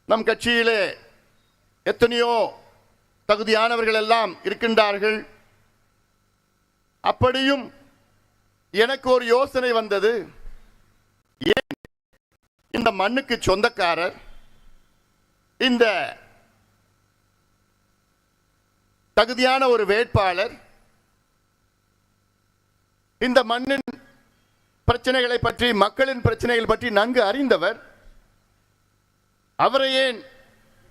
நம் கட்சியிலே எத்தனையோ தகுதியானவர்கள் எல்லாம் இருக்கின்றார்கள். அப்படியும் எனக்கு ஒரு யோசனை வந்தது. ஏன் இந்த மண்ணுக்கு சொந்தக்காரர், இந்த தகுதியான ஒரு வேட்பாளர், இந்த மண்ணின் பிரச்சனைகளை பற்றி, மக்களின் பிரச்சனைகள் பற்றி நன்கு அறிந்தவர், அவரை ஏன்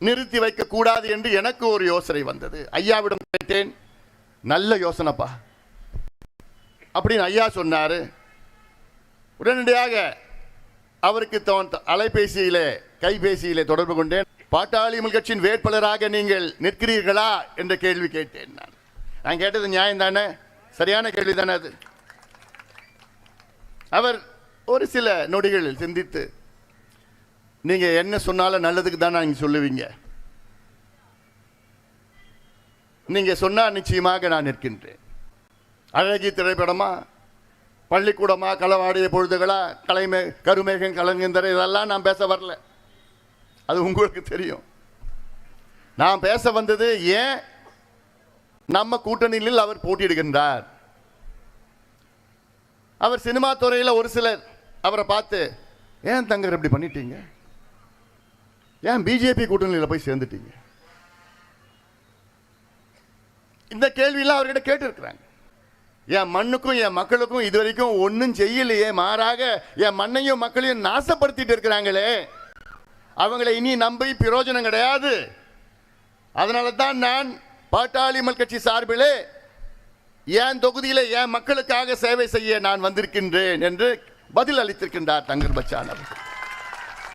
நிறுத்தி வைக்க கூடாது என்று எனக்கு ஒரு யோசனை வந்தது. ஐயாவிடம் கேட்டேன், நல்ல யோசனைப்பா அப்படின்னு ஐயா சொன்னாரு. உடனடியாக அவருக்கு அலைபேசியிலே கைபேசியிலே தொடர்பு கொண்டேன். பாட்டாளி மக்கள் கட்சியின் வேட்பாளராக நீங்கள் நிற்கிறீர்களா என்ற கேள்வி கேட்டேன். நான் கேட்டது நியாயம் தானே, சரியான கேள்வி தானே அது. அவர் ஒரு சில நொடிகளில் சிந்தித்து, நீங்க என்ன சொன்னாலும் நல்லதுக்கு தான் நீங்க சொல்லுவீங்க, நீங்க சொன்னா நிச்சயமாக நான் நிற்கின்றேன். அழகி திரைப்படமா, பள்ளிக்கூடமா, களவாடிய பொழுதுகளா, கருமேகம் கலங்குகின்ற, இதெல்லாம் நான் பேச வரல, அது உங்களுக்கு தெரியும். நான் பேச வந்தது ஏன் நம்ம கூட்டணியில் அவர் போட்டியிடுகின்றார். அவர் சினிமா துறையில் ஒரு சிலர் அவரை பார்த்து, ஏன் தங்கர் இப்படி பண்ணிட்டீங்க, ஏன் பிஜேபி கூட்டணியில் போய் சேர்ந்துட்டீங்க, இந்த கேள்வியெல்லாம் அவர்கிட்ட கேட்டிருக்கிறாங்க. என் மண்ணுக்கும் என் மக்களுக்கும் இதுவரைக்கும் ஒன்றும் செய்யலையே, மாறாக என் மண்ணையும் மக்களையும் நாசப்படுத்திட்டு இருக்கிறாங்களே, அவங்களை இனி நம்பி பிரயோஜனம் கிடையாது. அதனால தான் நான் பாட்டாளி மக்கள் கட்சி சார்பிலே என் தொகுதியிலே என் மக்களுக்காக சேவை செய்ய நான் வந்திருக்கின்றேன் என்று பதில் அளித்திருக்கின்றார் தங்கர் பச்சான் அவர்கள்.